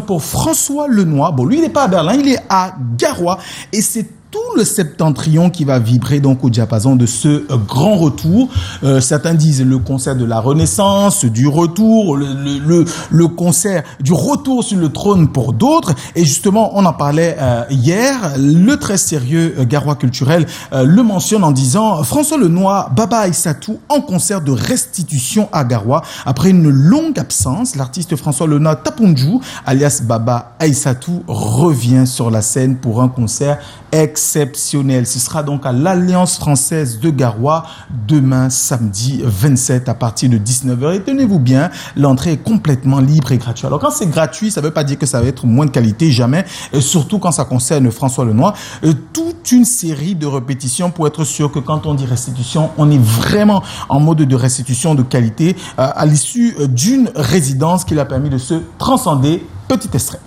pour François Lenoir. Bon, lui, il n'est pas à Berlin, il est à Garoua. Et c'est tout le septentrion qui va vibrer donc au diapason de ce grand retour. Certains disent le concert de la Renaissance, du retour, le concert du retour sur le trône pour d'autres. Et justement, on en parlait hier, le très sérieux Garoua culturel le mentionne en disant François Lenoir, Baba Aïssatou en concert de restitution à Garoua. Après une longue absence, l'artiste François Lenoir Tapunju, alias Baba Aïssatou, revient sur la scène pour un concert exceptionnel. Ce sera donc à l'Alliance française de Garoua demain samedi 27 à partir de 19h. Et tenez-vous bien, l'entrée est complètement libre et gratuite. Alors quand c'est gratuit, ça ne veut pas dire que ça va être moins de qualité, jamais. Et surtout quand ça concerne François Lenoir. Toute une série de répétitions pour être sûr que quand on dit restitution, on est vraiment en mode de restitution de qualité à l'issue d'une résidence qui l'a permis de se transcender. Petit extrait.